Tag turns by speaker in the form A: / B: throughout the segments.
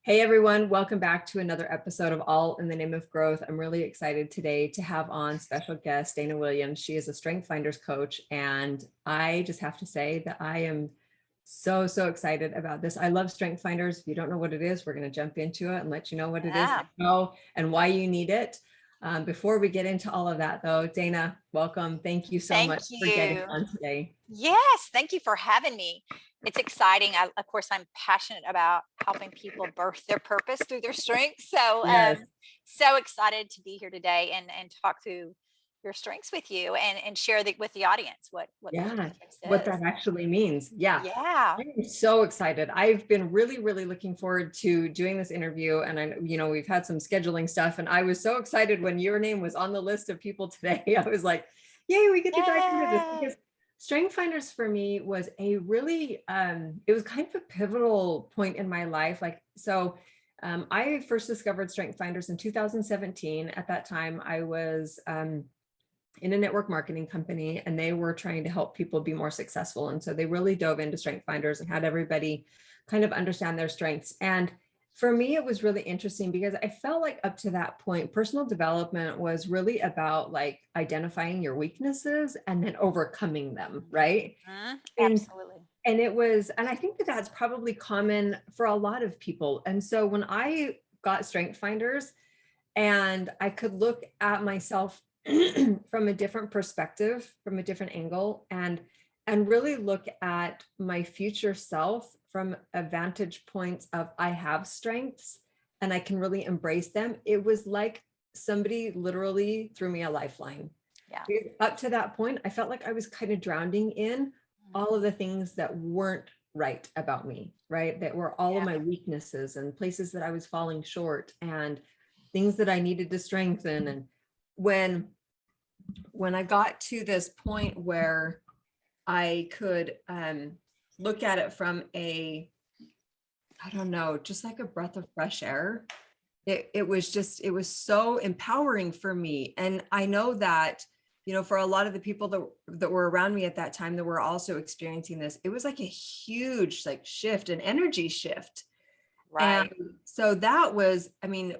A: Hey everyone, welcome back to another episode of All in the Name of Growth. I'm really excited today to have on special guest Dana Williams. She is a StrengthFinders coach, and I just have to say that I am so excited about this. I love StrengthFinders. If you don't know what it is, we're going to jump into it and let you know what it is, how and why you need it. Before we get into all of that though, Dana, welcome. Thank you so much for getting on today.
B: Yes, thank you for having me. It's exciting. Of course, I'm passionate about helping people birth their purpose through their strengths. So,
A: Yes.
B: so excited to be here today and talk through your strengths with you and share with the audience what
A: what that actually means.
B: Yeah.
A: I'm so excited. I've been really looking forward to doing this interview, and I we've had some scheduling stuff, and I was so excited when your name was on the list of people today. I was like, yay, we get to dive into this, because StrengthFinders for me was a really it was kind of a pivotal point in my life. I first discovered StrengthFinders in 2017. At that time I was in a network marketing company, and they were trying to help people be more successful. And so they really dove into StrengthFinders and had everybody kind of understand their strengths. And for me, it was really interesting because I felt like up to that point, personal development was really about like identifying your weaknesses and then overcoming them, right?
B: Absolutely.
A: And I think that that's probably common for a lot of people. And so when I got StrengthFinders and I could look at myself from a different perspective, from a different angle, and really look at my future self from a vantage point of I have strengths and I can really embrace them. It was like somebody literally threw me a lifeline.
B: Yeah.
A: Up to that point, I felt like I was kind of drowning in all of the things that weren't right about me, right? That were all of my weaknesses and places that I was falling short and things that I needed to strengthen. And when I got to this point where I could look at it from just like a breath of fresh air, it was so empowering for me. And I know that, for a lot of the people that were around me at that time that were also experiencing this, it was like a huge shift, an energy shift.
B: Right.
A: And so that was,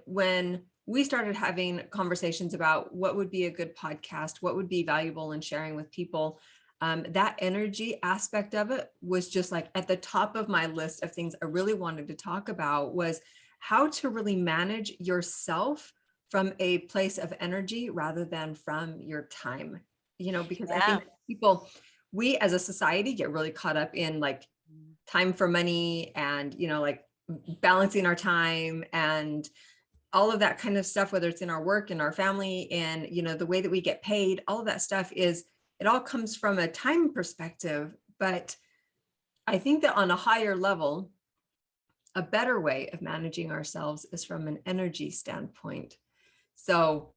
A: when we started having conversations about what would be a good podcast, what would be valuable in sharing with people, that energy aspect of it was just like at the top of my list of things I really wanted to talk about, was how to really manage yourself from a place of energy rather than from your time, because I think we as a society get really caught up in like time for money and, balancing our time and all of that kind of stuff, whether it's in our work, in our family, and, the way that we get paid, all of that stuff it all comes from a time perspective. But I think that on a higher level, a better way of managing ourselves is from an energy standpoint. So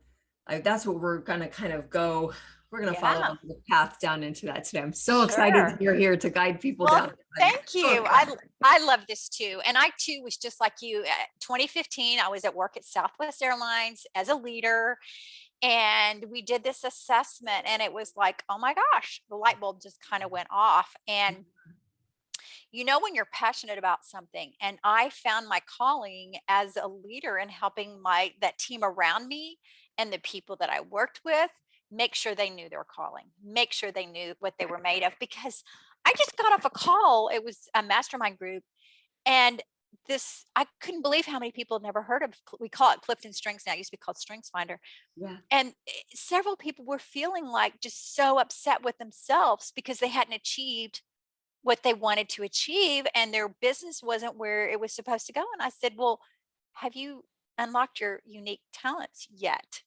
A: that's what we're going to kind of go. We're going to follow the path down into that today. I'm so excited that you're here to guide people down.
B: Thank you. I love this too. And I too was just like you. 2015, I was at work at Southwest Airlines as a leader. And we did this assessment, and it was like, oh my gosh, the light bulb just kind of went off. And when you're passionate about something, and I found my calling as a leader in helping that team around me and the people that I worked with make sure they knew their calling, make sure they knew what they were made of. Because I just got off a call. It was a mastermind group, and I couldn't believe how many people had never heard of. We call it Clifton Strengths now. It used to be called StrengthsFinder.
A: Yeah.
B: And several people were feeling like just so upset with themselves because they hadn't achieved what they wanted to achieve, and their business wasn't where it was supposed to go. And I said, well, have you unlocked your unique talents yet?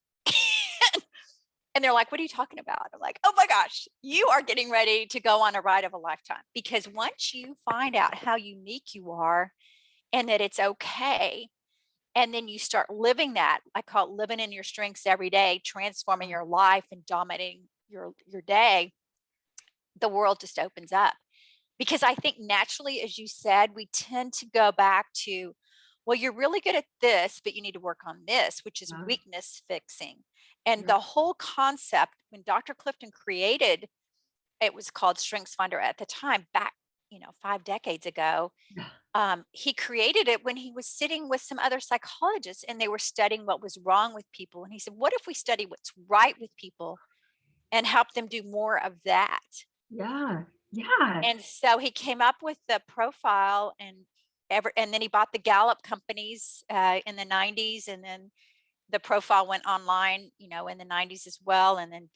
B: And they're like, what are you talking about? I'm like, oh my gosh, you are getting ready to go on a ride of a lifetime. Because once you find out how unique you are and that it's okay, and then you start living that, I call it living in your strengths every day, transforming your life and dominating your day, the world just opens up. Because I think naturally, as you said, we tend to go back to, well, you're really good at this, but you need to work on this, which is weakness fixing. And the whole concept, when Dr. Clifton created, it was called StrengthsFinder at the time, back 5 decades ago.
A: Yeah.
B: He created it when he was sitting with some other psychologists and they were studying what was wrong with people. And he said, what if we study what's right with people and help them do more of that?
A: Yeah. Yeah.
B: And so he came up with the profile and then he bought the Gallup companies in the 90s. And then the profile went online, in the 90s as well. And then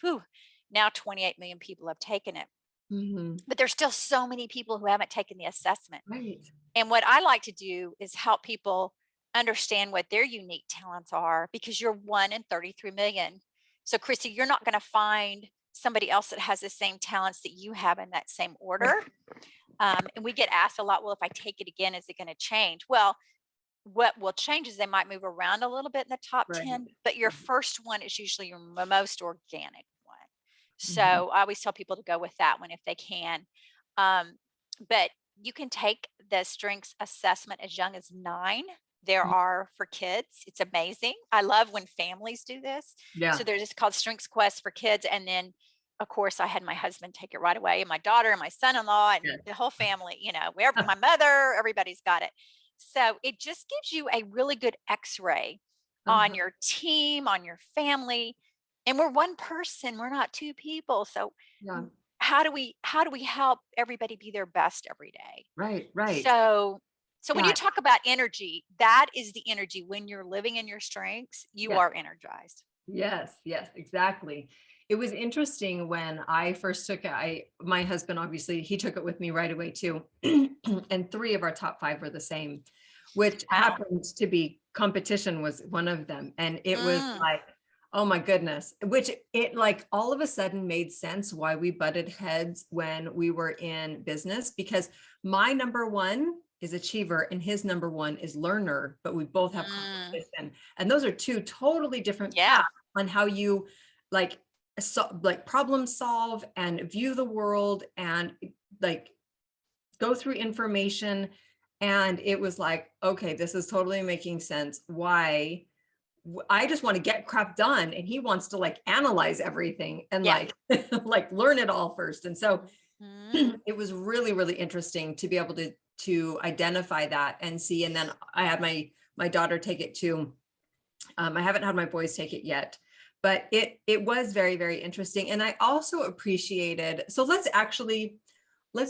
B: now 28 million people have taken it.
A: Mhm.
B: But there's still so many people who haven't taken the assessment.
A: Right.
B: And what I like to do is help people understand what their unique talents are, because you're 1 in 33 million. So, Christy, you're not going to find somebody else that has the same talents that you have in that same order. And we get asked a lot, well, if I take it again, is it going to change? Well, what will change is they might move around a little bit in the top
A: Right.
B: 10, but your first one is usually your most organic one. So
A: Mhm.
B: I always tell people to go with that one if they can. But you can take the strengths assessment as young as 9. There are for kids. It's amazing. I love when families do this.
A: Yeah.
B: So there's just called Strengths Quest for kids. And then, of course, I had my husband take it right away, and my daughter and my son-in-law and
A: Yeah.
B: the whole family, my mother, everybody's got it. So it just gives you a really good x-ray on
A: Uh-huh.
B: your team, on your family. And we're one person, we're not 2 people. So
A: Yeah.
B: how do we help everybody be their best every day?
A: Right. Right.
B: So when you
A: Yeah.
B: talk about energy, that is the energy. When you're living in your strengths, you
A: Yeah.
B: are energized.
A: Yes, yes, exactly. It was interesting when I first took it. My husband, obviously, he took it with me right away too. And 3 of our top 5 were the same, which
B: Wow.
A: happened to be competition was one of them. And it was
B: Mm,
A: like, oh my goodness, which it like all of a sudden made sense why we butted heads when we were in business, because my number 1 is achiever and his number 1 is learner, but we both have
B: mm,
A: competition. And those are 2 totally different
B: yeah.
A: paths on how you like like problem solve and view the world and like go through information. And it was like, okay, this is totally making sense why I just want to get crap done and he wants to like analyze everything and
B: Yeah.
A: like like learn it all first. And so
B: Mm,
A: it was really really interesting to be able to identify that and see. And then I had my daughter take it too. I haven't had my boys take it yet, but it was very, very interesting. And I also appreciated, so let's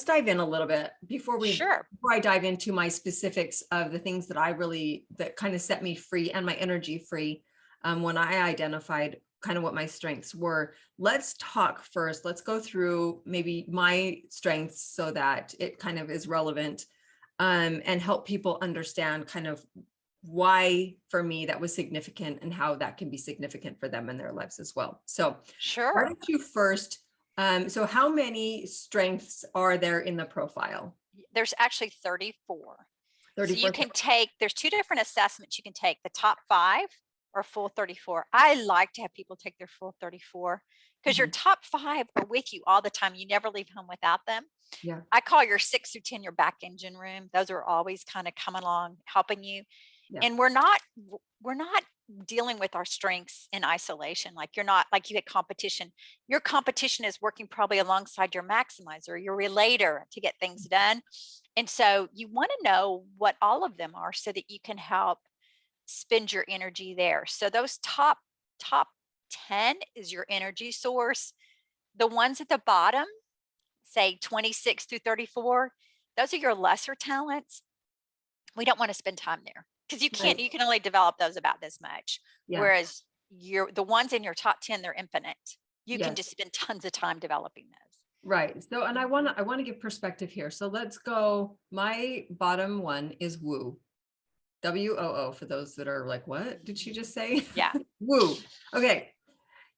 A: dive in a little bit
B: sure.
A: before I dive into my specifics of the things that kind of set me free and my energy free when I identified kind of what my strengths were. Let's talk first. Let's go through maybe my strengths so that it kind of is relevant and help people understand kind of why for me that was significant and how that can be significant for them in their lives as well. So why
B: Sure.
A: don't you first, so how many strengths are there in the profile?
B: There's actually 34. So you
A: 34.
B: can there's 2 different assessments you can take, the top 5 or full 34. I like to have people take their full 34 because your
A: Mhm.
B: top 5 are with you all the time. You never leave home without them.
A: Yeah.
B: I call your 6 through 10 your back engine room. Those are always kind of coming along, helping you.
A: Yeah.
B: And we're not dealing with our strengths in isolation. Like you're not like you get competition. Your competition is working probably alongside your maximizer, your relator to get things done. And so you want to know what all of them are so that you can help spend your energy there. So those top 10 is your energy source. The ones at the bottom, say 26 through 34, those are your lesser talents. We don't want to spend time there because
A: Right.
B: you can only develop those about this much.
A: Yeah.
B: Whereas the ones in your top 10, they're infinite. You can
A: Yes.
B: just spend tons of time developing those.
A: Right. So, and I want to give perspective here. So let's go. My bottom one is woo. WOO for those that are like, what did she just say?
B: Yeah.
A: Woo. Okay.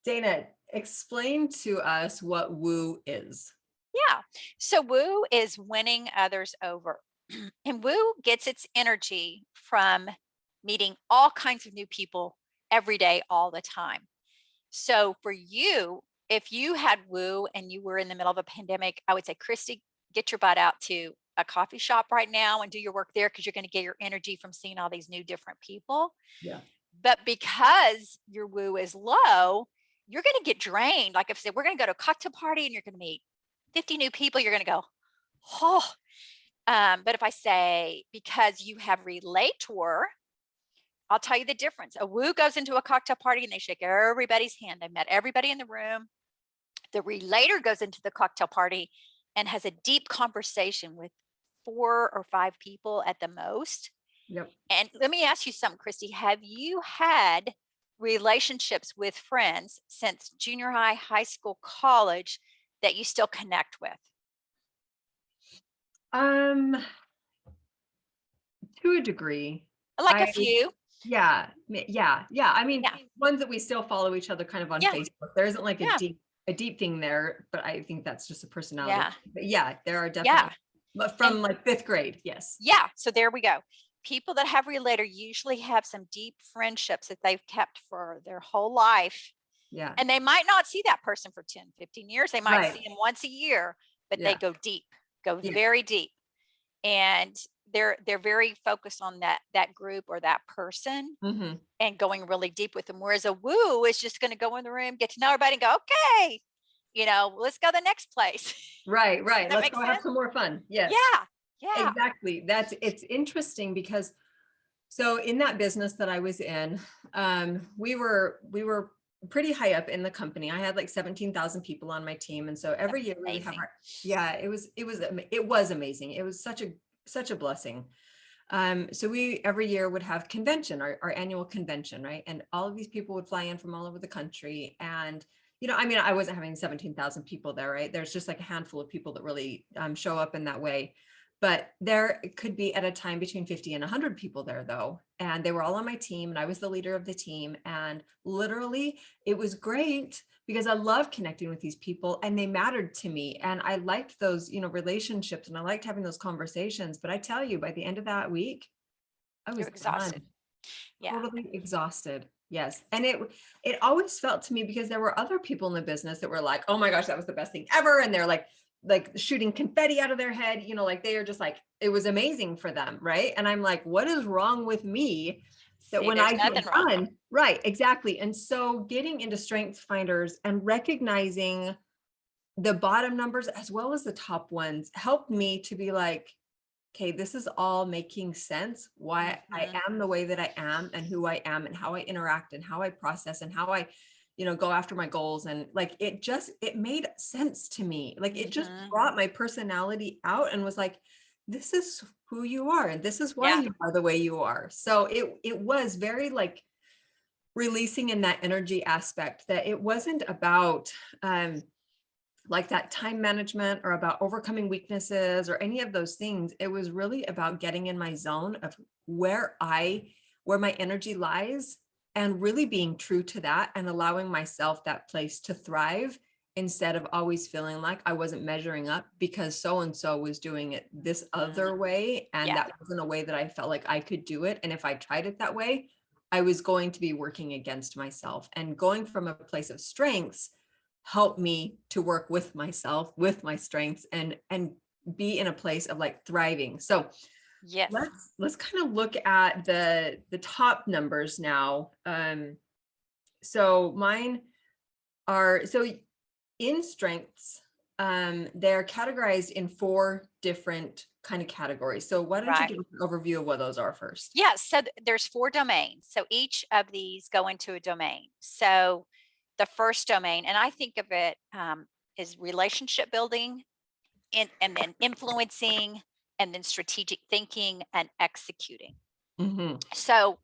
A: Dana, explain to us what woo is.
B: Yeah. So woo is winning others over. And woo gets its energy from meeting all kinds of new people every day, all the time. So for you, if you had woo and you were in the middle of a pandemic, I would say, Christy, get your butt out to a coffee shop right now and do your work there because you're going to get your energy from seeing all these new different people.
A: Yeah.
B: But because your woo is low, you're going to get drained. Like if I said, we're going to go to a cocktail party and you're going to meet 50 new people, you're going to go, Oh, but if I say, because you have relator, I'll tell you the difference. A woo goes into a cocktail party and they shake everybody's hand. They met everybody in the room. The relator goes into the cocktail party and has a deep conversation with 4 or 5 people at the most.
A: Yep.
B: And let me ask you something, Christy. Have you had relationships with friends since junior high, high school, college that you still connect with?
A: Um, to a degree.
B: Like a few.
A: Yeah, yeah. I mean,
B: Yeah.
A: ones that we still follow each other kind of on
B: Yeah.
A: Facebook. There isn't like
B: Yeah.
A: a deep thing there, but I think that's just a personality.
B: Yeah.
A: But yeah, there are
B: Yeah.
A: definitely, but
B: And
A: from like fifth grade, yes.
B: yeah. So there we go. People that have relator usually have some deep friendships that they've kept for their whole life.
A: Yeah.
B: And they might not see that person for 10, 15 years. They might see
A: Right.
B: them once a year, but they
A: Yeah.
B: go deep, go
A: Yeah.
B: very deep. And they're very focused on that group or that person
A: Hmm.
B: and going really deep with them. Whereas a woo is just going to go in the room, get to know everybody and go, okay, let's go to the next place.
A: Right.
B: Does
A: Right.
B: that
A: Let's
B: make
A: go have
B: sense?
A: some more fun. Yes,
B: Yeah. Yeah.
A: exactly. It's interesting because so in that business that I was in, we were pretty high up in the company. I had like 17,000 people on my team. And so every year we would have
B: Amazing.
A: yeah, it was amazing. It was such a blessing. So we every year would have convention, our annual convention, right? And all of these people would fly in from all over the country. And, I mean, I wasn't having 17,000 people there, right? There's just like a handful of people that really show up in that way. But there could be at a time between 50 and 100 people there, though. And they were all on my team, and I was the leader of the team. And literally, it was great because I love connecting with these people and they mattered to me. And I liked those, relationships, and I liked having those conversations. But I tell you, by the end of that week, I
B: You're
A: was done,
B: exhausted. Yeah.
A: totally exhausted. Yes. And it always felt to me, because there were other people in the business that were like, oh my gosh, that was the best thing ever. And they're like shooting confetti out of their head, like they are just like, it was amazing for them. Right. And I'm like, what is wrong with me that
B: See,
A: when
B: there's
A: I
B: nothing
A: get
B: wrong.
A: done? Right. Exactly. And so getting into strength finders and recognizing the bottom numbers as well as the top ones helped me to be like, okay, this is all making sense, why I
B: Mhm.
A: am the way that I am and who I am and how I interact and how I process and how I, go after my goals. And like, it made sense to me. Like it just
B: Mhm.
A: brought my personality out and was like, this is who you are. And this is why
B: Yeah.
A: you are the way you are. So it was very like releasing in that energy aspect, that it wasn't about, like that time management or about overcoming weaknesses or any of those things. It was really about getting in my zone of where my energy lies, and really being true to that and allowing myself that place to thrive, instead of always feeling like I wasn't measuring up because so and so was doing it this
B: Mhm.
A: other way, and
B: Yeah.
A: that wasn't a way that I felt like I could do it. And if I tried it that way, I was going to be working against myself. And going from a place of strengths help me to work with myself, with my strengths, and be in a place of like thriving. So
B: Yes.
A: let's kind of look at the top numbers now. So mine are, so in strengths, they're categorized in 4 different kind of categories. So why don't you
B: Right.
A: give us an overview of what those are first?
B: Yeah. So there's 4 domains. So each of these go into a domain. So the first domain, and I think of it as relationship building, and then influencing, and then strategic thinking and executing.
A: Mm-hmm.
B: So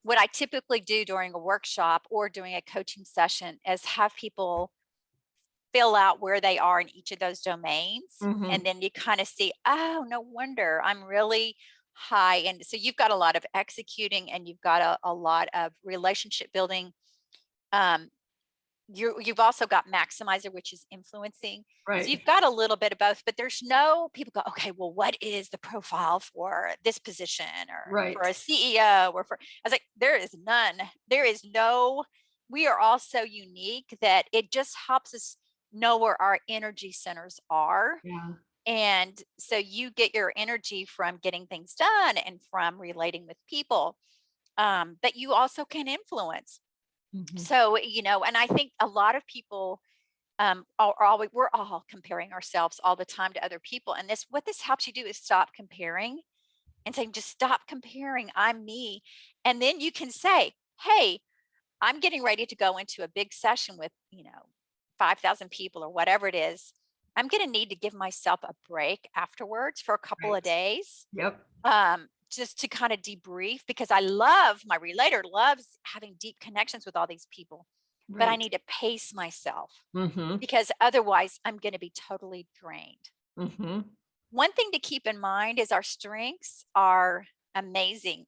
B: what I typically do during a workshop or doing a coaching session is have people fill out where they are in each of those domains.
A: Mm-hmm.
B: And then you kind of see, oh, no wonder I'm really high. And so you've got a lot of executing and you've got a lot of relationship building. Um, you've also got maximizer, which is influencing. So
A: Right.
B: you've got a little bit of both, but there's no people go, okay, well, what is the profile for this position or for
A: Right.
B: a CEO or for, I was like, there is none. There is no, we are all so unique that it just helps us know where our energy centers are.
A: Yeah.
B: And so you get your energy from getting things done and from relating with people. But you also can influence.
A: Mm-hmm.
B: So, and I think a lot of people we're all comparing ourselves all the time to other people. And what this helps you do is stop comparing and saying, just stop comparing. I'm me. And then you can say, hey, I'm getting ready to go into a big session with, 5,000 people or whatever it is. I'm going to need to give myself a break afterwards for a couple of
A: Right.
B: days,
A: Yep.
B: just to kind of debrief, because I love, my relator loves having deep connections with all these people, but I
A: Right.
B: need to pace myself
A: Mm-hmm.
B: because otherwise I'm going to be totally drained.
A: Mm-hmm.
B: One thing to keep in mind is our strengths are amazing,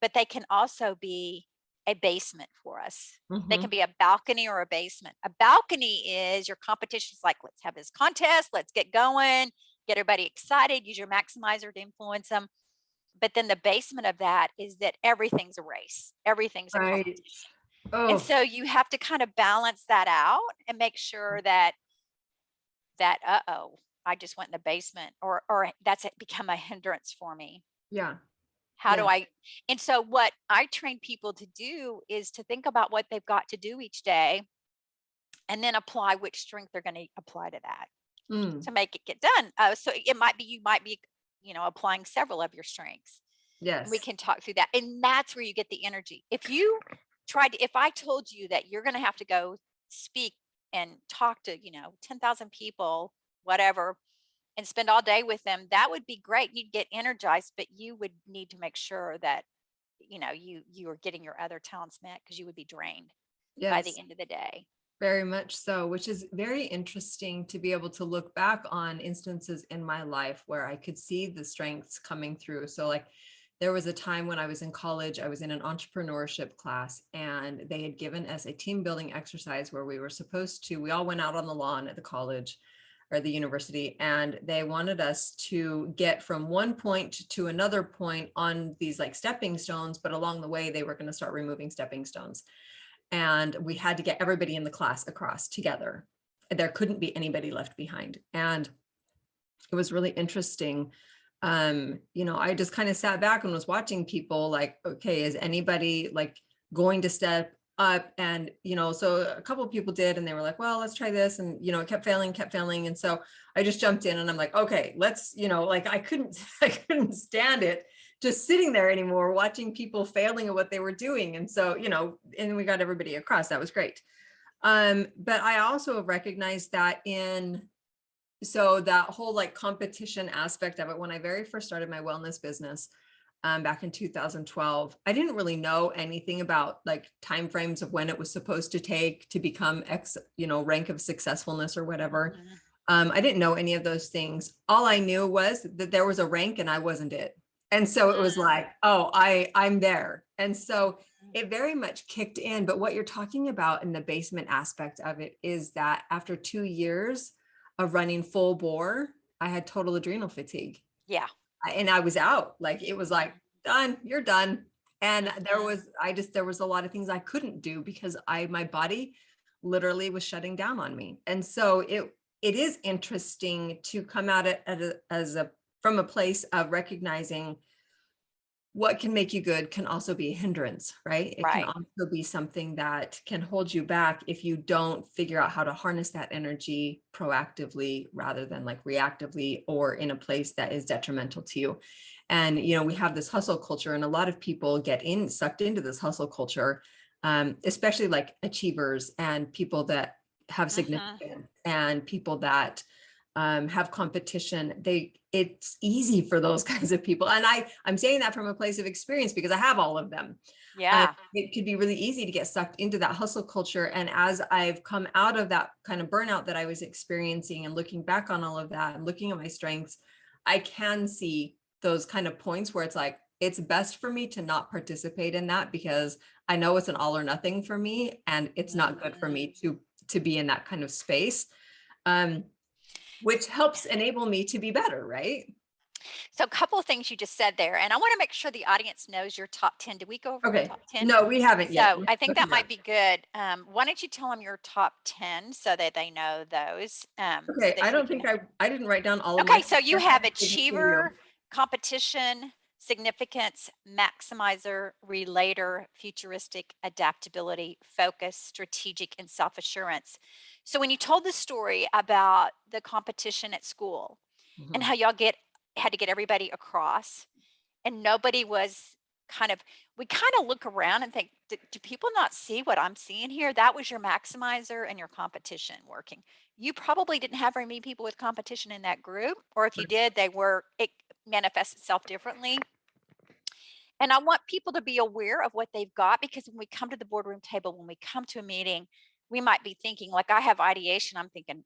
B: but they can also be a basement for us. They
A: Mm-hmm.
B: can be a balcony or a basement. A balcony is your competition's like, let's have this contest, let's get going, get everybody excited, use your maximizer to influence them. But then the basement of that is that everything's a race, everything's a
A: Right.
B: competition. And
A: Oh,
B: so you have to kind of balance that out and make sure that uh-oh, I just went in the basement, or that's become a hindrance for me.
A: yeah.
B: How do
A: Yeah.
B: I And so what I train people to do is to think about what they've got to do each day and then apply which strength they're going to apply to that
A: Mm.
B: to make it get done. So you might be, applying several of your strengths. And we
A: Yes.
B: can talk through that. And that's where you get the energy. If I told you that you're going to have to go speak and talk to, 10,000 people, whatever, and spend all day with them, that would be great. You'd get energized, but you would need to make sure that, you are getting your other talents met, because you would be drained by the
A: Yes.
B: end of the day.
A: Very much so, which is very interesting to be able to look back on instances in my life where I could see the strengths coming through. So like there was a time when I was in college, I was in an entrepreneurship class, and they had given us a team building exercise where we all went out on the lawn at the college or the university, and they wanted us to get from one point to another point on these like stepping stones, but along the way they were going to start removing stepping stones. And we had to get everybody in the class across together. There couldn't be anybody left behind. And it was really interesting. I just kind of sat back and was watching people like, okay, is anybody like going to step up? And, so a couple of people did, and they were like, well, let's try this. And, it kept failing. And so I just jumped in and I'm like, okay, let's, like I couldn't stand it just sitting there anymore, watching people failing at what they were doing. And so, and we got everybody across. That was great. But I also recognized that so that whole like competition aspect of it, when I very first started my wellness business, back in 2012, I didn't really know anything about like timeframes of when it was supposed to take to become X, rank of successfulness or whatever.
B: Mhm.
A: I didn't know any of those things. All I knew was that there was a rank and I wasn't it. And so it was like, oh, I'm there. And so it very much kicked in. But what you're talking about in the basement aspect of it is that after 2 years of running full bore, I had total adrenal fatigue.
B: Yeah.
A: And I was out. Like it was like, done, you're done. And
B: Mhm.
A: there was a lot of things I couldn't do because my body literally was shutting down on me. And so it is interesting to come at it from a place of recognizing what can make you good can also be a hindrance, right? It can
B: Right.
A: also be something that can hold you back if you don't figure out how to harness that energy proactively rather than like reactively or in a place that is detrimental to you. And, we have this hustle culture, and a lot of people get sucked into this hustle culture, especially like achievers and people that have
B: Mhm.
A: significance and people that have competition. It's easy for those kinds of people. And I'm saying that from a place of experience because I have all of them.
B: Yeah.
A: It could be really easy to get sucked into that hustle culture. And as I've come out of that kind of burnout that I was experiencing and looking back on all of that and looking at my strengths, I can see those kind of points where it's like, it's best for me to not participate in that because I know it's an all or nothing for me. And it's not good for
B: Mhm.
A: me to be in that kind of space. Um, which helps enable me to be better, right?
B: So a couple of things you just said there, and I want to make sure the audience knows your top 10. Did we go over your
A: Okay.
B: top 10?
A: No, we haven't yet.
B: So
A: Let's
B: I
A: go
B: think
A: through
B: that
A: that.
B: might be good. Why don't you tell them your top 10 so that they know those, so
A: Okay.
B: that
A: I
B: we
A: don't
B: can.
A: think I didn't write down all of my
B: Okay, so you
A: stuff. I
B: have
A: can give it to you.
B: achiever, competition, significance, maximizer, relator, futuristic, adaptability, focus, strategic, and self assurance. So, when you told the story about the competition at school and
A: Mhm.
B: how y'all had to get everybody across, and nobody was kind of, we kind of look around and think, do people not see what I'm seeing here? That was your maximizer and your competition working. You probably didn't have very many people with competition in that group, or if you
A: Right.
B: did, it manifests itself differently. And I want people to be aware of what they've got, because when we come to the boardroom table, when we come to a meeting, we might be thinking, like, I have ideation. I'm thinking,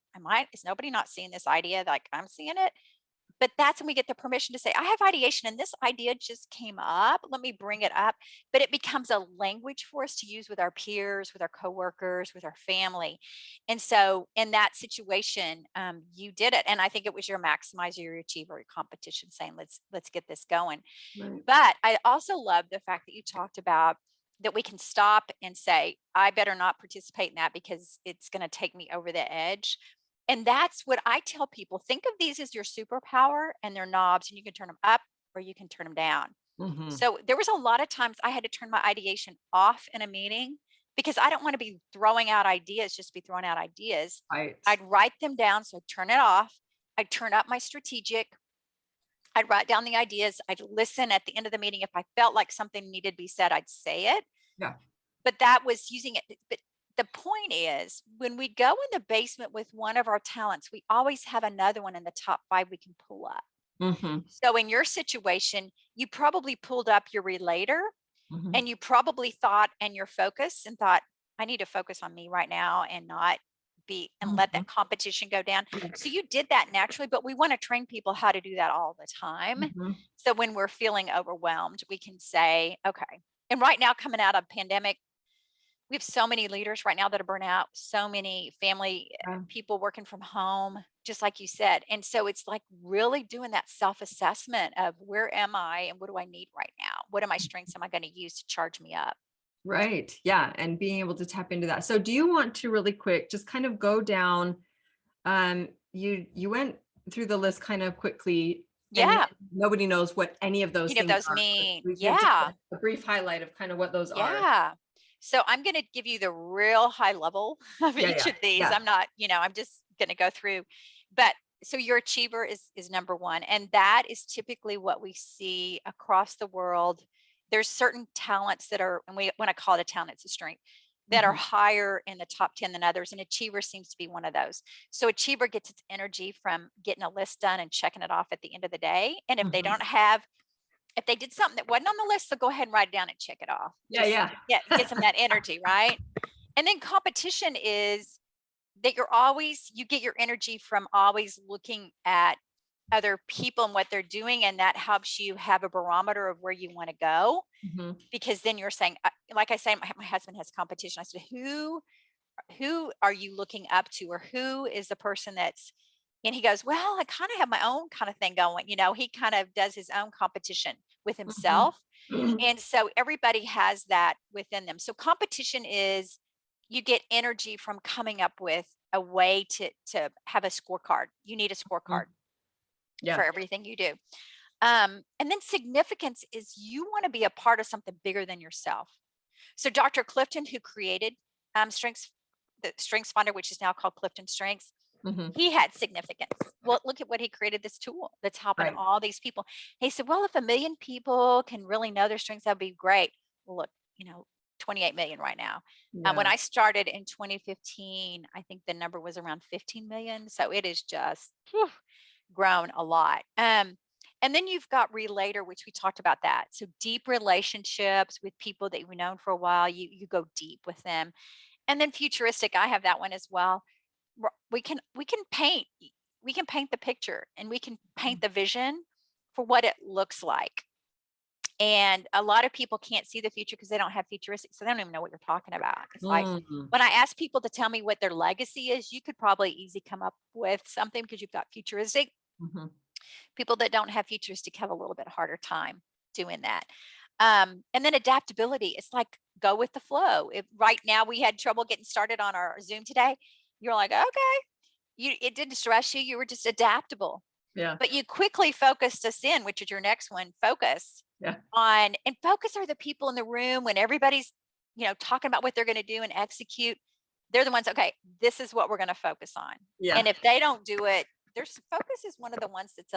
B: is nobody not seeing this idea like I'm seeing it? But that's when we get the permission to say, I have ideation and this idea just came up. Let me bring it up. But it becomes a language for us to use with our peers, with our coworkers, with our family. And so in that situation, you did it. And I think it was your maximizer, your achiever, your competition saying, let's get this going.
A: Right.
B: But I also love the fact that you talked about that we can stop and say, I better not participate in that because it's going to take me over the edge. And that's what I tell people. Think of these as your superpower, and they're knobs, and you can turn them up or you can turn them down.
A: Mhm.
B: So there was a lot of times I had to turn my ideation off in a meeting because I don't want to be throwing out ideas, just be throwing out ideas.
A: Right.
B: I'd write them down. So I'd turn it off. I'd turn up my strategic. I'd write down the ideas. I'd listen at the end of the meeting. If I felt like something needed to be said, I'd say it.
A: Yeah.
B: But that was using it. But the point is, when we go in the basement with one of our talents, we always have another one in the top five we can pull up.
A: Mhm.
B: So in your situation, you probably pulled up your relator,
A: Mhm.
B: and you probably thought, and your focus, and thought, I need to focus on me right now and not be and let
A: Mhm.
B: that competition go down.
A: Yeah.
B: So you did that naturally, but we want to train people how to do that all the time.
A: Mhm.
B: So when we're feeling overwhelmed, we can say, okay. And right now, coming out of pandemic, we have so many leaders right now that are burnt out, so many family
A: Yeah.
B: people working from home, just like you said. And so it's like really doing that self assessment of, where am I and what do I need right now? What are my strengths am I going to use to charge me up?
A: Right. Yeah. And being able to tap into that. So do you want to really quick just kind of go down, you went through the list kind of quickly, and then
B: Yeah.
A: nobody knows what any of those
B: Any of
A: things
B: those
A: are. But
B: mean,
A: we give just
B: yeah.
A: a brief highlight of kind of what those are.
B: Yeah. So I'm going to give you the real high level of
A: Yeah,
B: each
A: yeah,
B: of these.
A: yeah.
B: I'm not, I'm just going to go through. But so your achiever is number one, and that is typically what we see across the world. There's certain talents that are, and when I call it a talent, it's a strength, that are
A: Mhm.
B: higher in the top 10 than others, and achiever seems to be one of those. So achiever gets its energy from getting a list done and checking it off at the end of the day. And
A: Mhm.
B: if they did something that wasn't on the list, they'll go ahead and write it down and check it off.
A: Yeah,
B: Just
A: yeah.
B: get some of that energy, right? And then competition is that you get your energy from always looking at other people and what they're doing, and that helps you have a barometer of where you want to go.
A: Mhm.
B: Because then you're saying, like I say, my husband has competition. I said, who are you looking up to, or who is the person that's, and he goes, well, I kind of have my own kind of thing going. He kind of does his own competition with
A: Mhm.
B: himself. And so everybody has that within them. So competition is, you get energy from coming up with a way to have a scorecard. You need a scorecard
A: Mhm.
B: for
A: Yeah.
B: everything you do. And then significance is, you want to be a part of something bigger than yourself. So Dr. Clifton, who created the Strengths Finder, which is now called Clifton Strengths,
A: Mhm.
B: he had significance. Well, look at what he created, this tool that's helping
A: Right.
B: all these people. He said, well, if 1 million people can really know their strengths, that'd be great. Well, look, 28 million right now. When
A: Yeah.
B: I started in 2015, I think the number was around 15 million. So it is just grown a lot. And then you've got relator, which we talked about that. So deep relationships with people that you've known for a while, you go deep with them. And then futuristic, I have that one as well. We can paint the picture, and we can paint the vision for what it looks like. And a lot of people can't see the future because they don't have futuristic, so they don't even know what you're talking about. It's like,
A: Mhm.
B: when I ask people to tell me what their legacy is, you could probably easily come up with something because you've got futuristic.
A: Mhm.
B: People that don't have futuristic have a little bit harder time doing that. And then adaptability, it's like, go with the flow. If right now we had trouble getting started on our Zoom today, you're like, okay, it didn't stress you. You were just adaptable.
A: Yeah.
B: But you quickly focused us in, which is your next one, focus
A: Yeah.
B: on, and focus are the people in the room when everybody's, talking about what they're going to do and execute. They're the ones, okay, this is what we're going to focus on.
A: Yeah.
B: And if they don't do it, there's focus is one of the ones that's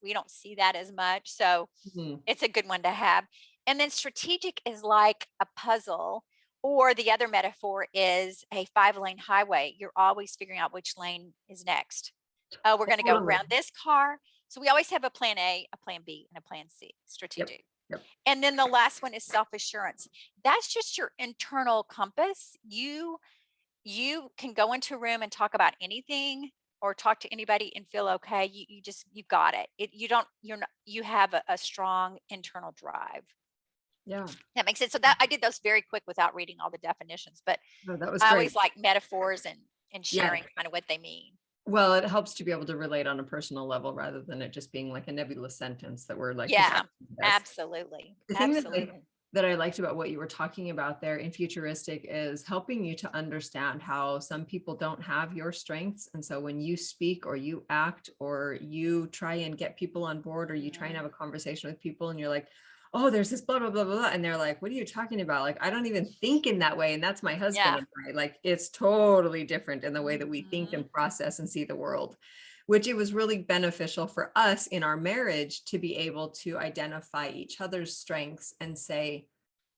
B: we don't see that as much. So
A: Mhm.
B: it's a good one to have. And then strategic is like a puzzle, or the other metaphor is a 5-lane highway. You're always figuring out which lane is next. Oh, we're going to go
A: Totally.
B: around this car. So we always have a plan A, a plan B, and a plan C,
A: Yep.
B: strategic.
A: Yep.
B: And then the last one is self-assurance. That's just your internal compass. You can go into a room and talk about anything or talk to anybody and feel okay. You got it. You have a strong internal drive.
A: Yeah.
B: That makes sense. So that I did those very quick without reading all the definitions, but
A: No, that was
B: I
A: great.
B: always like metaphors and
A: Yeah.
B: sharing kind of what they mean.
A: Well, it helps to be able to relate on a personal level rather than it just being like a nebulous sentence that we're like,
B: Yeah,
A: yes.
B: absolutely.
A: The thing
B: Absolutely.
A: that I liked about what you were talking about there in futuristic is helping you to understand how some people don't have your strengths. And so when you speak or you act or you try and get people on board or you try and have a conversation with people and you're like, oh, there's this blah, blah, blah, blah, blah. And they're like, what are you talking about? Like, I don't even think in that way. And that's my husband
B: Yeah.
A: and I. Like, it's totally different in the way that we think and process and see the world, which it was really beneficial for us in our marriage to be able to identify each other's strengths and say,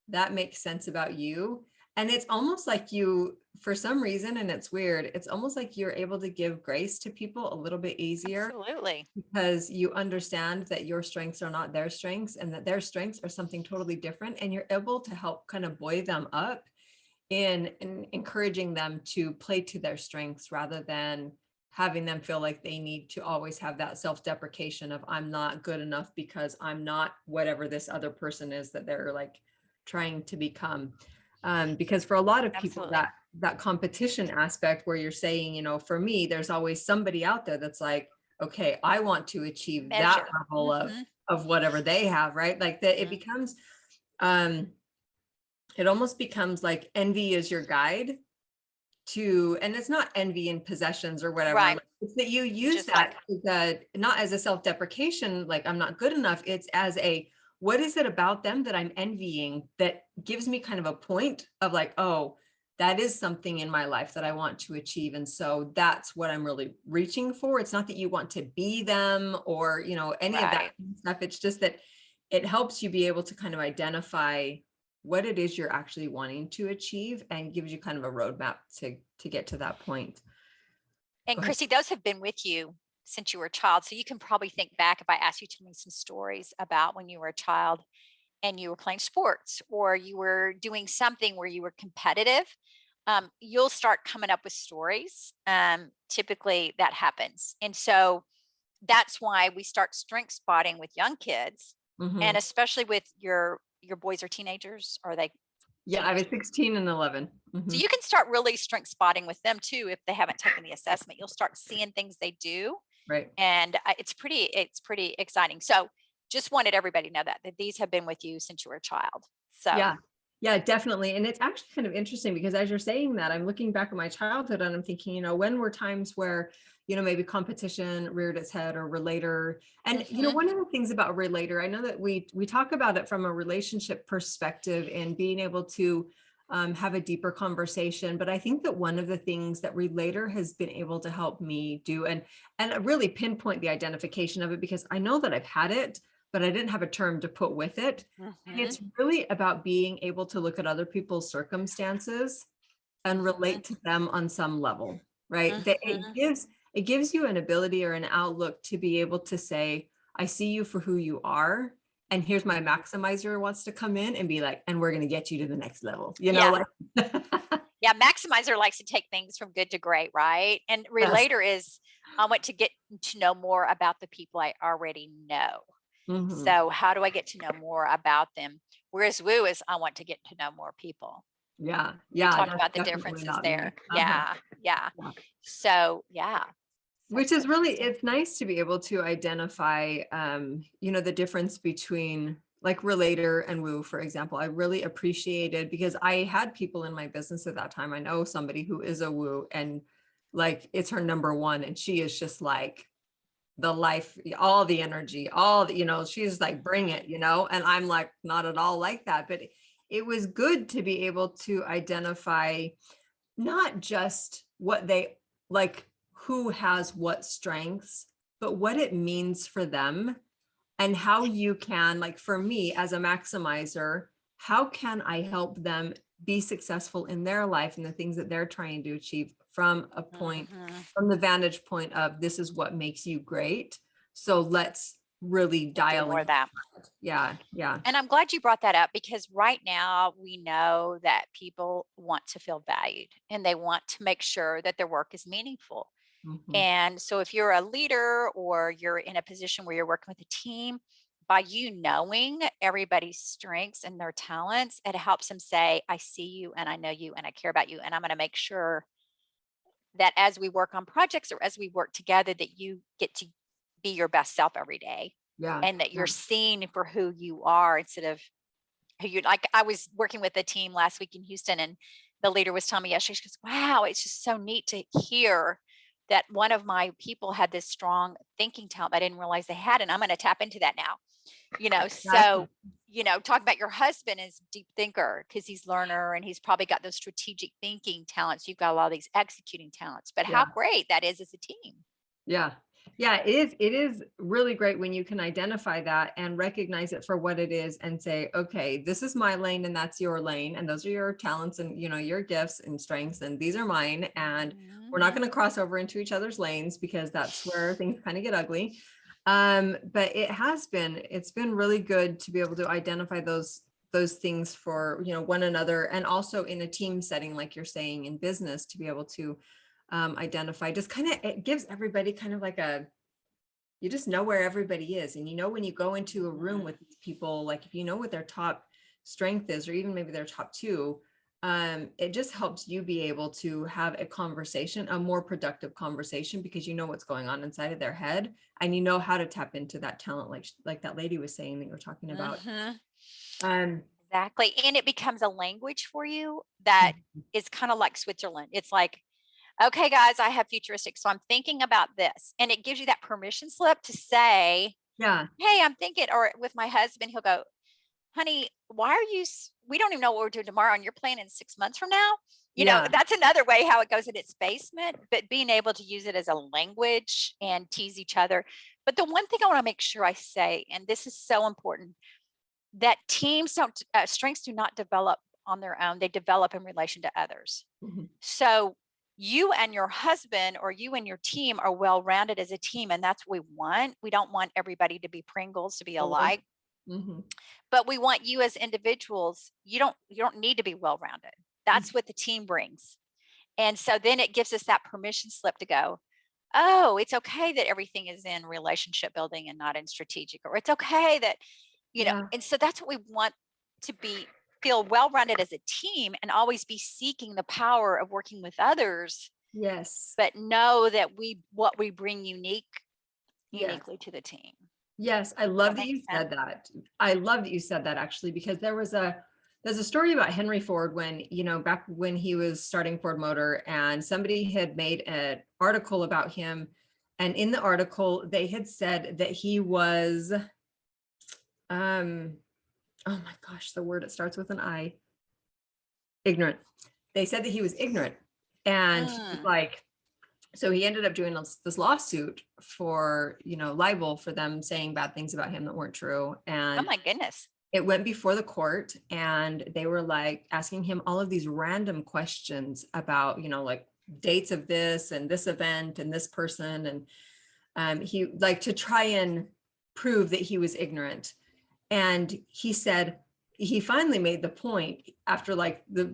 A: that makes sense about you. And it's almost like you, for some reason, and it's weird, it's almost like you're able to give grace to people a little bit easier.
B: Absolutely.
A: Because you understand that your strengths are not their strengths and that their strengths are something totally different. And you're able to help kind of buoy them up in encouraging them to play to their strengths rather than having them feel like they need to always have that self-deprecation of I'm not good enough because I'm not whatever this other person is that they're like trying to become. Because for a lot of people,
B: Absolutely.
A: that competition aspect where you're saying, for me, there's always somebody out there that's like, okay, I want to achieve that
B: Measure.
A: level of whatever they have, right? Like that it becomes, it almost becomes like envy is your guide to, and it's not envy in possessions or whatever.
B: Right.
A: Like, it's that you use
B: Just
A: that not as a self-deprecation, like I'm not good enough. It's as a, what is it about them that I'm envying that gives me kind of a point of like, oh, that is something in my life that I want to achieve. And so that's what I'm really reaching for. It's not that you want to be them or, any of that
B: Right.
A: kind of stuff. It's just that it helps you be able to kind of identify what it is you're actually wanting to achieve and gives you kind of a roadmap to get to that point.
B: And
A: Go ahead.
B: Christy, those have been with you since you were a child. So you can probably think back if I asked you to tell me some stories about when you were a child and you were playing sports or you were doing something where you were competitive. You'll start coming up with stories. Typically that happens. And so that's why we start strength spotting with young kids, and especially with your boys or teenagers. Are they?
A: Yeah, I was 16 and 11.
B: So you can start really strength spotting with them too. If they haven't taken the assessment, you'll start seeing things they do.
A: Right.
B: And it's pretty exciting. So just wanted everybody to know that these have been with you since you were a child. So
A: Yeah, definitely. And it's actually kind of interesting because as you're saying that, I'm looking back at my childhood and I'm thinking, when were times where, maybe competition reared its head or relator. And, one of the things about relator, I know that we talk about it from a relationship perspective and being able to have a deeper conversation. But I think that one of the things that relator has been able to help me do and really pinpoint the identification of it, because I know that I've had it, but I didn't have a term to put with it. And it's really about being able to look at other people's circumstances and relate to them on some level, right? That it gives you an ability or an outlook to be able to say, I see you for who you are. And here's my maximizer wants to come in and be like, and we're going to get you to the next level,
B: Yeah, maximizer likes to take things from good to great, right? And relator is, I want to get to know more about the people I already know. So how do I get to know more about them? Whereas woo is, I want to get to know more people.
A: Yeah.
B: We talked about the differences there. Yeah. So
A: Which is really, it's nice to be able to identify, the difference between like relator and woo, for example. I really appreciated because I had people in my business at that time. I know somebody who is a woo and like, it's her number one. And she is just like the life, all the energy, all the, she's like, bring it, and I'm like, not at all like that. But it was good to be able to identify not just what they like, who has what strengths, but what it means for them, and how you can, like for me as a maximizer, how can I help them be successful in their life and the things that they're trying to achieve from a point, from the vantage point of, this is what makes you great. So let's really dial
B: more
A: in.
B: of that.
A: Yeah. Yeah.
B: And I'm glad you brought that up, because right now we know that people want to feel valued and they want to make sure that their work is meaningful.
A: Mhm.
B: And so if you're a leader or you're in a position where you're working with a team, by you knowing everybody's strengths and their talents, it helps them say, I see you and I know you and I care about you. And I'm going to make sure that as we work on projects or as we work together, that you get to be your best self every day,
A: Yeah.
B: and that you're seen for who you are instead of who you like. I was working with a team last week in Houston, and the leader was telling me yesterday, she goes, wow, it's just so neat to hear that one of my people had this strong thinking talent I didn't realize they had. And I'm going to tap into that now. So, talk about your husband is deep thinker because he's learner and he's probably got those strategic thinking talents. You've got a lot of these executing talents, but how great that is as a team.
A: Yeah. Yeah, it is really great when you can identify that and recognize it for what it is and say, okay, this is my lane and that's your lane. And those are your talents and, your gifts and strengths. And these are mine. And we're not going to cross over into each other's lanes, because that's where things kind of get ugly. But it's been really good to be able to identify those things for, one another, and also in a team setting, like you're saying, in business, to be able to identify, just kind of, it gives everybody kind of like you just know where everybody is. And when you go into a room with these people, like if you know what their top strength is, or even maybe their top two, it just helps you be able to have a conversation, a more productive conversation, because you know what's going on inside of their head, and you know how to tap into that talent, like that lady was saying that you were talking about.
B: Exactly. And it becomes a language for you that is kind of like Switzerland. It's like, okay, guys, I have futuristic, so I'm thinking about this. And it gives you that permission slip to say,
A: yeah,
B: hey, I'm thinking, or with my husband, he'll go, honey, why are you, we don't even know what we're doing tomorrow, and you're planning 6 months from now. That's another way how it goes in its basement, but being able to use it as a language and tease each other. But the one thing I want to make sure I say, and this is so important, that teams strengths do not develop on their own. They develop in relation to others. So you and your husband, or you and your team, are well-rounded as a team. And that's what we want. We don't want everybody to be Pringles, to be alike. But we want you as individuals. You don't need to be well-rounded. That's what the team brings. And so then it gives us that permission slip to go, oh, it's okay that everything is in relationship building and not in strategic, or it's okay that, and so that's what we want to feel well-rounded as a team, and always be seeking the power of working with others.
A: Yes.
B: But know that what we bring uniquely to the team.
A: Yes. I love that you said that. I love that you said that, actually, because there's a story about Henry Ford when, back when he was starting Ford Motor, and somebody had made an article about him. And in the article, they had said that he was, oh my gosh, the word, it starts with an I, ignorant. They said that he was ignorant. And so he ended up doing this lawsuit for, libel, for them saying bad things about him that weren't true. And
B: oh my goodness,
A: it went before the court, and they were like asking him all of these random questions about, like dates of this and this event and this person. And he, like, to try and prove that he was ignorant. And he said, he finally made the point after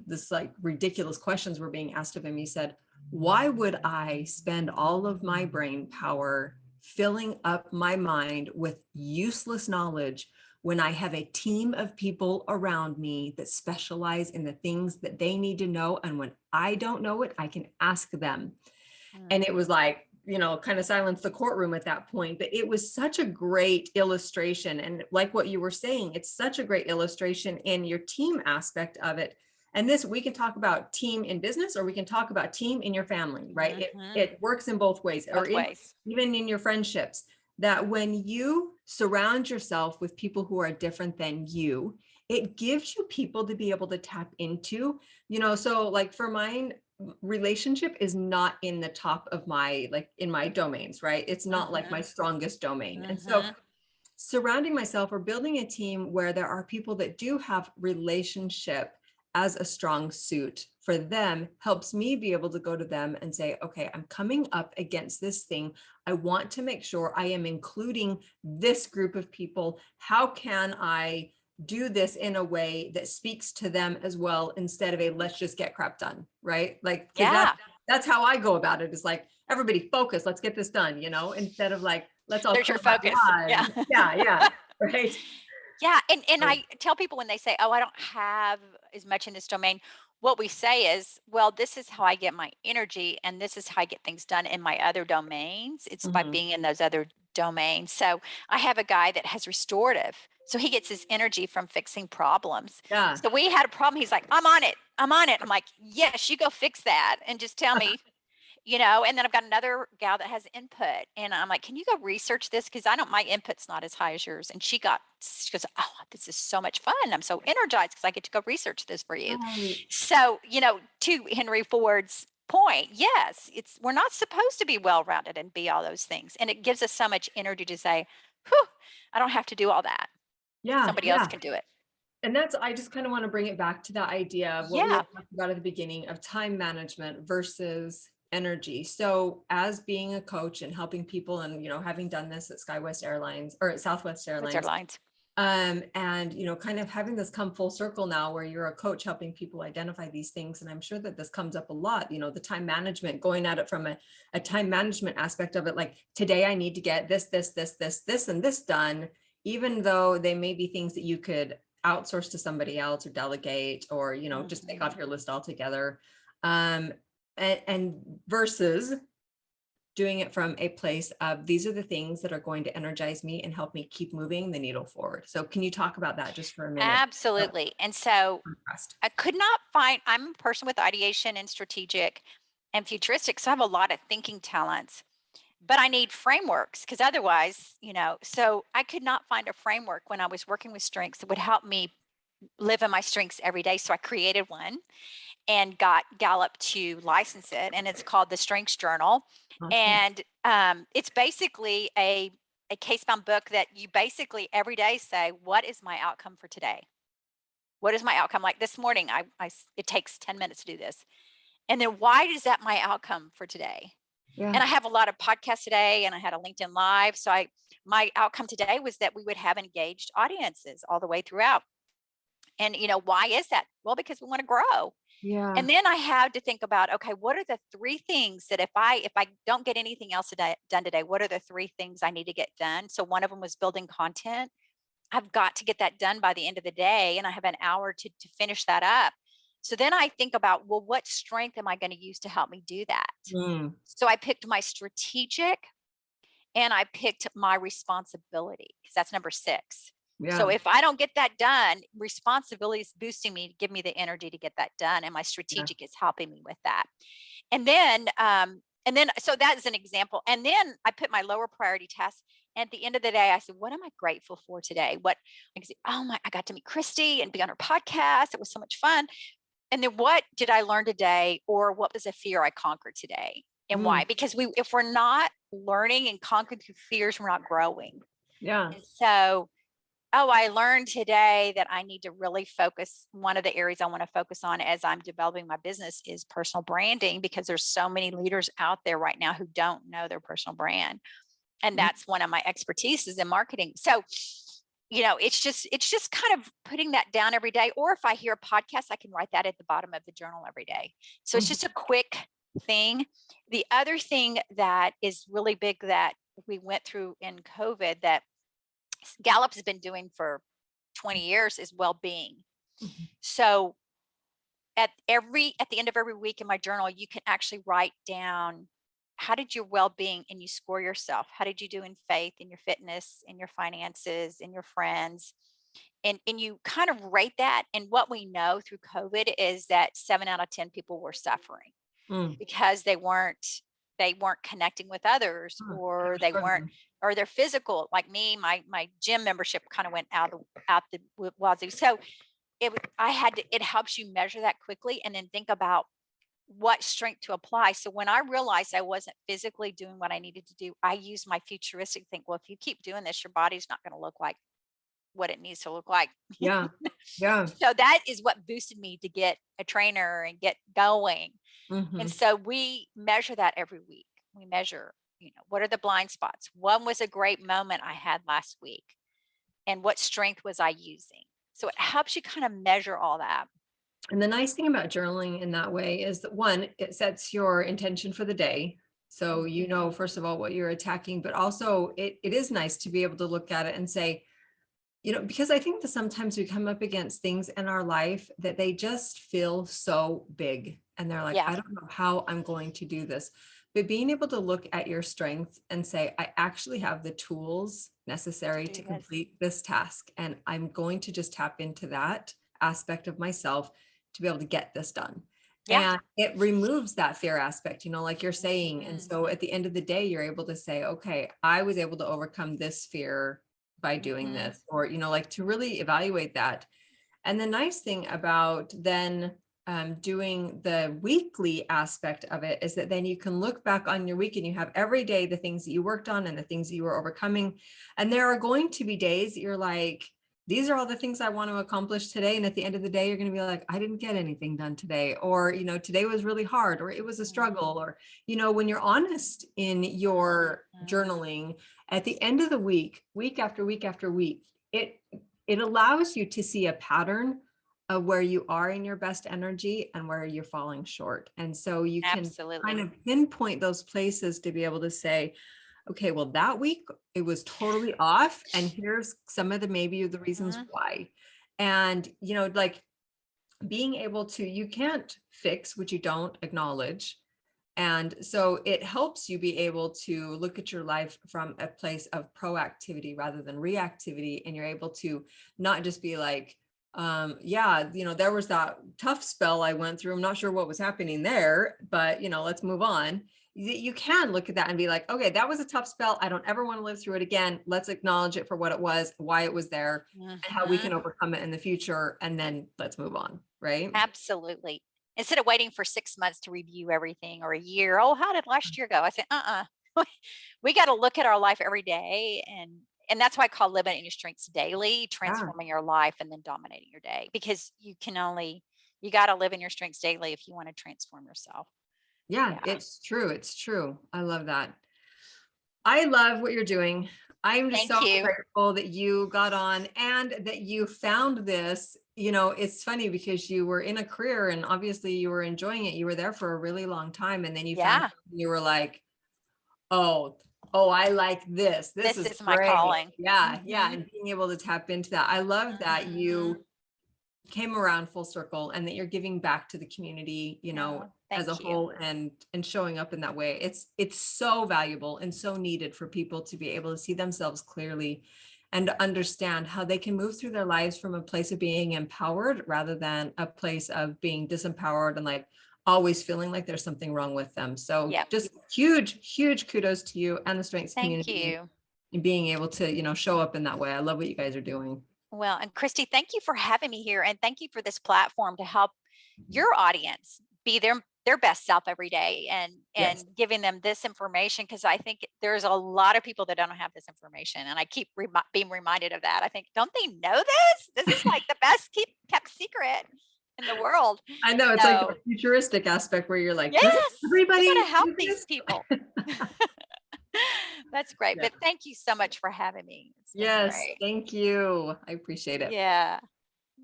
A: this ridiculous questions were being asked of him. He said, why would I spend all of my brain power filling up my mind with useless knowledge when I have a team of people around me that specialize in the things that they need to know? And when I don't know it, I can ask them. And it was like, kind of silenced the courtroom at that point. But it was such a great illustration. And like what you were saying, it's such a great illustration in your team aspect of it, And this, we can talk about team in business, or we can talk about team in your family, right? It works in both ways, or even in your friendships, that when you surround yourself with people who are different than you, it gives you people to be able to tap into, so like for mine, relationship is not in the top of my, like in my domains, right? It's not like my strongest domain. And so surrounding myself or building a team where there are people that do have relationship as a strong suit for them helps me be able to go to them and say, okay, I'm coming up against this thing. I want to make sure I am including this group of people. How can I do this in a way that speaks to them as well, instead of a let's just get crap done, right? Like, because that's how I go about it, is like, everybody focus, let's get this done, instead of like, let's all
B: There's your
A: come
B: focus.
A: alive. Yeah. Right.
B: Yeah. And I tell people when they say, oh, I don't have as much in this domain, what we say is, well, this is how I get my energy, and this is how I get things done in my other domains. It's by being in those other domains. So I have a guy that has restorative. So he gets his energy from fixing problems.
A: Yeah.
B: So we had a problem. He's like, I'm on it. I'm on it. I'm like, yes, you go fix that and just tell me. And then I've got another gal that has input, and I'm like, can you go research this? Cause my input's not as high as yours. And she goes, oh, this is so much fun. I'm so energized because I get to go research this for you.
A: Right.
B: So, to Henry Ford's point, yes, we're not supposed to be well-rounded and be all those things. And it gives us so much energy to say, whew, I don't have to do all that.
A: Yeah.
B: Somebody else can do it.
A: And I just kind of want to bring it back to that idea of what we were talking about at the beginning of time management versus energy. So as being a coach and helping people, and, having done this at SkyWest Airlines or at Southwest Airlines, and, kind of having this come full circle now where you're a coach helping people identify these things. And I'm sure that this comes up a lot, the time management, going at it from a time management aspect of it. Like, today I need to get this, and this done, even though they may be things that you could outsource to somebody else or delegate, or, just take off your list altogether. And versus doing it from a place of, these are the things that are going to energize me and help me keep moving the needle forward. So can you talk about that just for a minute?
B: Absolutely. And so I could not find, I'm a person with ideation and strategic and futuristic. So I have a lot of thinking talents, but I need frameworks, because otherwise, so I could not find a framework when I was working with strengths that would help me live in my strengths every day. So I created one and got Gallup to license it. And it's called the Strengths Journal.
A: Awesome.
B: And it's basically a case-bound book that you basically every day say, what is my outcome for today? What is my outcome? Like this morning, it takes 10 minutes to do this. And then why is that my outcome for today? Yeah. And I have a lot of podcasts today, and I had a LinkedIn Live. So my outcome today was that we would have engaged audiences all the way throughout. And, why is that? Well, because we want to grow. Yeah. And then I had to think about, okay, what are the 3 things that if I don't get anything else done today, what are the 3 things I need to get done? So one of them was building content. I've got to get that done by the end of the day, and I have an hour to finish that up. So then I think about, well, what strength am I going to use to help me do that? So I picked my strategic, and I picked my responsibility, because that's number 6. Yeah. So if I don't get that done, responsibility is boosting me to give me the energy to get that done. And my strategic is helping me with that. And then, so that is an example. And then I put my lower priority tasks. And at the end of the day, I said, what am I grateful for today? I say, I got to meet Christy and be on her podcast. It was so much fun. And then what did I learn today? Or what was a fear I conquered today? And why? Because if we're not learning and conquering through fears, we're not growing. Yeah. And so, I learned today that I need to really focus. One of the areas I want to focus on as I'm developing my business is personal branding, because there's so many leaders out there right now who don't know their personal brand. And that's one of my expertise is in marketing. So, it's just kind of putting that down every day. Or if I hear a podcast, I can write that at the bottom of the journal every day. So it's just a quick thing. The other thing that is really big that we went through in COVID that Gallup has been doing for 20 years is well-being. So at the end of every week in my journal, you can actually write down, how did your well-being, and you score yourself. How did you do in faith, in your fitness, in your finances, in your friends? And you kind of rate that. And what we know through COVID is that 7 out of 10 people were suffering
A: Mm.
B: because they weren't connecting with others,
A: Huh. They
B: or
A: were
B: they weren't,
A: struggling.
B: or their physical, like me, my gym membership kind of went out the wazoo. So it helps you measure that quickly and then think about what strength to apply. So when I realized I wasn't physically doing what I needed to do, I used my futuristic think, well, if you keep doing this, your body's not going to look like what it needs to look like.
A: Yeah. Yeah.
B: So that is what boosted me to get a trainer and get going. And
A: Hmm.
B: so we measure that every week. We measure, what are the blind spots? One was a great moment I had last week, and what strength was I using? So it helps you kind of measure all that.
A: And the nice thing about journaling in that way is that one, it sets your intention for the day. So you
B: Mhm.
A: know, first of all, what you're attacking, but also it is nice to be able to look at it and say, because I think that sometimes we come up against things in our life that they just feel so big. And they're like,
B: Yeah,
A: I don't know how I'm going to do this. But being able to look at your strengths and say, I actually have the tools
B: to
A: necessary
B: do
A: to
B: this.
A: complete this task. And I'm going to just tap into that aspect of myself to be able to get this done.
B: Yeah.
A: And it removes that fear aspect, like you're saying. And
B: Mhm.
A: so at the end of the day, you're able to say, okay, I was able to overcome this fear by doing
B: Mhm.
A: this, or like to really evaluate that. And the nice thing about then doing the weekly aspect of it is that then you can look back on your week and you have every day the things that you worked on and the things that you were overcoming. And there are going to be days that you're like, these are all the things I want to accomplish today. And at the end of the day, you're going to be like, I didn't get anything done today. Or, today was really hard, or it was a
B: Mhm.
A: struggle. Or, when you're honest in your
B: Mhm.
A: journaling at the end of the week after week after week, it allows you to see a pattern of where you are in your best energy and where you're falling short. And so you can kind
B: Absolutely.
A: of pinpoint those places to be able to say, okay, well, that week it was totally off. And here's some of the maybe the reasons
B: Mhm.
A: why. And, like being able to, you can't fix what you don't acknowledge. And so it helps you be able to look at your life from a place of proactivity rather than reactivity. And you're able to not just be like, yeah, there was that tough spell I went through. I'm not sure what was happening there, but let's move on. You can look at that and be like, okay, that was a tough spell. I don't ever want to live through it again. Let's acknowledge it for what it was, why it was there, and how we
B: Mhm.
A: can overcome it in the future. And then let's move on. Right.
B: Absolutely. Instead of waiting for 6 months to review everything, or a year, "Oh, how did last year go?" I said, We gotta look at our life every day, and that's why I call living in your strengths daily,
A: Yeah.
B: transforming your life and then dominating your day, because you gotta live in your strengths daily if you wanna transform yourself.
A: Yeah,
B: Yeah.
A: it's true. It's true. I love that. I love what you're doing. I'm just
B: Thank
A: so
B: you.
A: grateful that you got on and that you found this. It's funny because you were in a career and obviously you were enjoying it. You were there for a really long time. And then you found
B: Yeah.
A: something you were like, oh, oh, I like this. This
B: This
A: is
B: is my
A: great.
B: calling.
A: Yeah, yeah.
B: Mhm.
A: And being able to tap into that. I love that
B: Mhm.
A: you came around full circle and that you're giving back to the community,
B: Oh,
A: as a
B: thank you.
A: whole and showing up in that way. It's so valuable and so needed for people to be able to see themselves clearly and to understand how they can move through their lives from a place of being empowered rather than a place of being disempowered and like always feeling like there's something wrong with them. So
B: Yep.
A: just huge, huge kudos to you and the strengths
B: Thank
A: community
B: you.
A: and being able to, show up in that way. I love what you guys are doing.
B: Well, and Christy, thank you for having me here, and thank you for this platform to help your audience be their best self every day, and
A: Yes.
B: giving them this information, because I think there's a lot of people that don't have this information, and I keep being reminded of that. I think, don't they know this? This is like the best kept secret in the world.
A: I know it's like the
B: So
A: futuristic aspect where you're like, doesn't
B: yes, we got
A: everybody
B: to help
A: do
B: these
A: this?
B: people. That's great.
A: Yeah.
B: But thank you so much for having me. It's been
A: Yes,
B: great.
A: thank you. I appreciate it.
B: Yeah.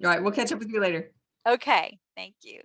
A: All right, we'll catch up with you later.
B: Okay. Thank you.